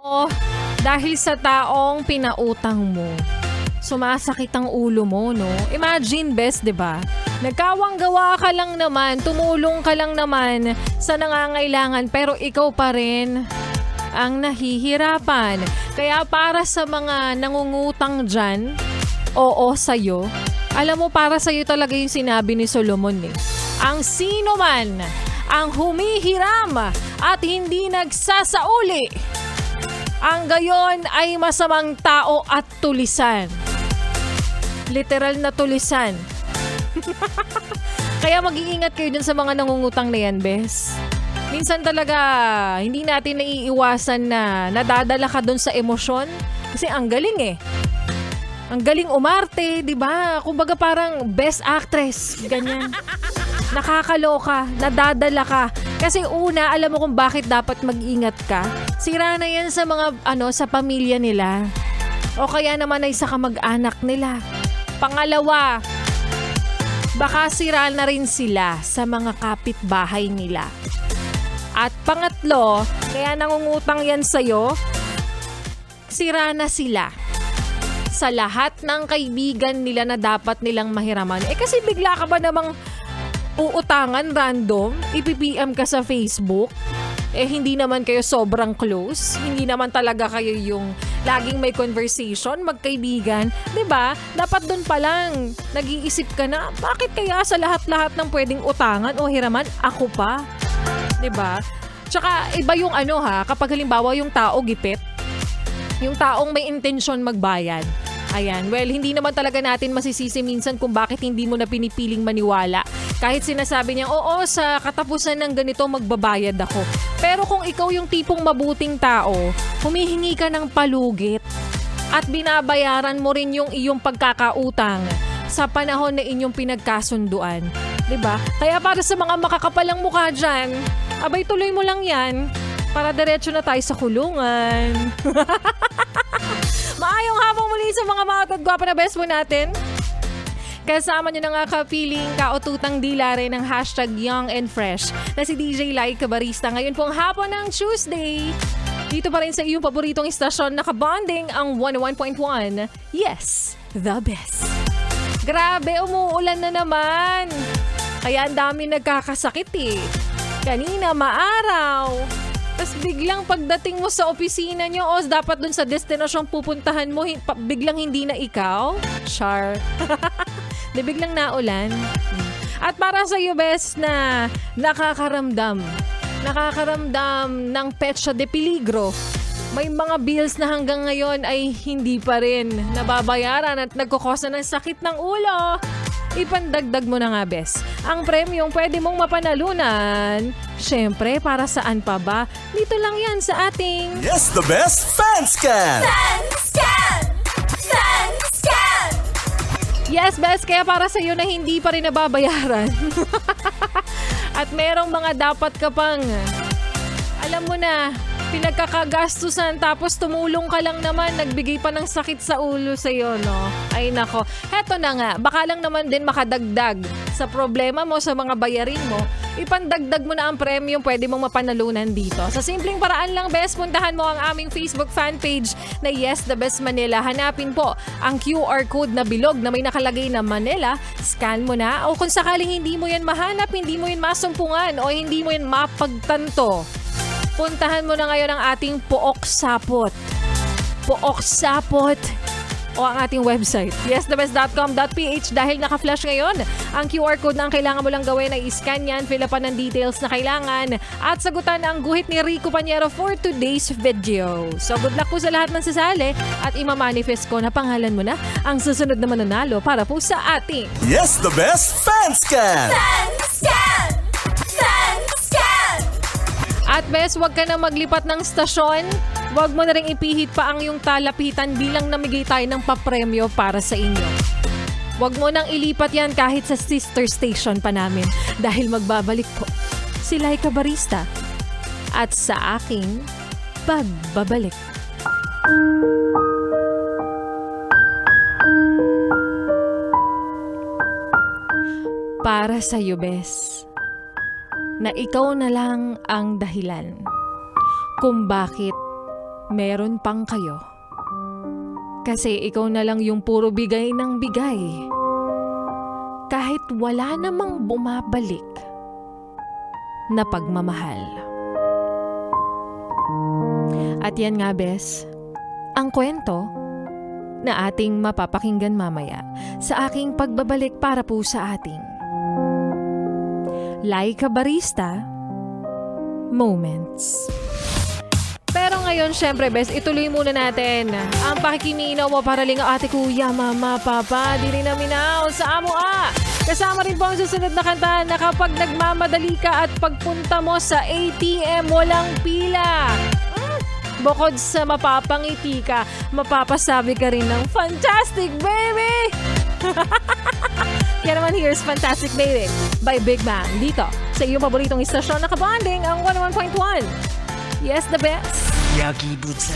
Oh, dahil sa taong pinautang mo, sumasakit ang ulo mo, no? Imagine, best, 'di ba? Nagkawang-gawa ka lang naman, tumulong ka lang naman sa nangangailangan, pero ikaw pa rin ang nahihirapan. Kaya para sa mga nangungutang dyan, oo sa'yo. Alam mo, para sa'yo talaga yung sinabi ni Solomon eh. Ang sino man ang humihiram at hindi nagsasauli, ang gayon ay masamang tao at tulisan. Literal na tulisan. Kaya mag-iingat kayo dun sa mga nangungutang na yan, bes. Minsan talaga, hindi natin naiiwasan na nadadala ka dun sa emosyon. Kasi ang galing eh. Ang galing umarte, di ba? Kumbaga parang best actress. Ganyan. Nakakaloka, nadadala ka. Kasi una, alam mo kung bakit dapat mag-ingat ka. Sira na yan sa mga, sa pamilya nila. O kaya naman ay sa kamag-anak nila. Pangalawa, baka sira na rin sila sa mga kapitbahay nila. At pangatlo, kaya nangungutang yan sa'yo, sira na sila sa lahat ng kaibigan nila na dapat nilang mahiraman. Kasi bigla ka ba namang uutangan random, ipipm ka sa Facebook, hindi naman kayo sobrang close, hindi naman talaga kayo yung laging may conversation, magkaibigan, 'di ba? Dapat doon pa lang nag-iisip ka na, bakit kaya sa lahat-lahat ng pwedeng utangan o hiraman, ako pa? 'Di ba? Tsaka iba yung kapag halimbawa yung tao gipit, yung taong may intensyon magbayad. Ayan, well, hindi naman talaga natin masisisi minsan kung bakit hindi mo na pinipiling maniwala. Kahit sinasabi niya, oo, sa katapusan ng ganito magbabayad ako. Pero kung ikaw yung tipong mabuting tao, humihingi ka ng palugit at binabayaran mo rin yung iyong pagkakautang sa panahon na inyong pinagkasunduan. 'Di ba? Kaya para sa mga makakapalang mukha dyan, abay tuloy mo lang yan para diretso na tayo sa kulungan. Maayong hapon muli sa mga matod gwapa na best mo natin. Kasama niyo na nga kapiling kaututang dilare ng hashtag Young and Fresh na si DJ Lai Cabarista. Ngayon pong hapon ng Tuesday. Dito pa rin sa iyong paboritong istasyon nakabonding ang 101.1. Yes, the best. Grabe, umuulan na naman. Kaya ang dami nagkakasakit eh. Kanina maaraw. Tapos biglang pagdating mo sa opisina nyo o dapat dun sa destinasyong pupuntahan mo, biglang hindi na ikaw? Char. Di biglang naulan. At para sa iyo, best, na nakakaramdam ng petsa de peligro, may mga bills na hanggang ngayon ay hindi pa rin nababayaran at nagkukosa ng sakit ng ulo. Ipandagdag mo na nga, bes. Ang premyong pwede mong mapanalunan. Siyempre, para saan pa ba? Dito lang yan sa ating... Yes, the best fan scan! Fan scan! Fan scan! Yes, bes. Kaya para sa iyo na hindi pa rin nababayaran. At merong mga dapat ka pang... Alam mo na, pinagkakagastusan tapos tumulong ka lang naman, nagbigay pa ng sakit sa ulo sa'yo, no? Ay nako, heto na nga, baka lang naman din makadagdag sa problema mo, sa mga bayarin mo, ipandagdag mo na ang premium pwede mong mapanalunan dito. Sa simpleng paraan lang, best, puntahan mo ang aming Facebook fan page na Yes, the Best Manila. Hanapin po ang QR code na bilog na may nakalagay na Manila, scan mo na, o kung sakaling hindi mo yan mahanap, hindi mo yan masumpungan, o hindi mo yan mapagtanto, puntahan mo na ngayon ang ating Pook Sapot. Pook Sapot. O ang ating website, yesthebest.com.ph, dahil naka-flash ngayon ang QR code na ang kailangan mo lang gawin ay iscan yan, fill up ng details na kailangan at sagutan ang guhit ni Rico Paniero for today's video. So good luck po sa lahat ng sasali at imamanifest ko na pangalan mo na ang susunod na mananalo para po sa ating Yes, the best fan scan! Fan scan! Fan scan! At bes, wag ka na maglipat ng stasyon. Wag mo na rin ipihit pa ang yung talapitan bilang namigay tayo ng papremyo para sa inyo. Wag mo nang ilipat yan kahit sa sister station pa namin dahil magbabalik po si Lai Cabarista at sa aking pagbabalik. Para sa iyo, bes, na ikaw na lang ang dahilan kung bakit meron pang kayo. Kasi ikaw na lang yung puro bigay ng bigay. Kahit wala namang bumabalik na pagmamahal. At yan nga, bes, ang kwento na ating mapapakinggan mamaya sa aking pagbabalik para po sa ating Laika Barista Moments. Pero ngayon, syempre, bes, ituloy muna natin ang pakikiminaw mo para ling ate kuya, mama, papa, di rin naminaw sa amo Kasama rin po ang susunod na kanta na kapag nagmamadali ka at pagpunta mo sa ATM, walang pila. Bukod sa mapapangiti ka, mapapasabi ka rin ng fantastic, baby! Kaya naman, here's Fantastic Baby by Big Bang dito sa iyong paboritong istasyon na kabanding ang 101.1. Yes, the best. 여기 보자.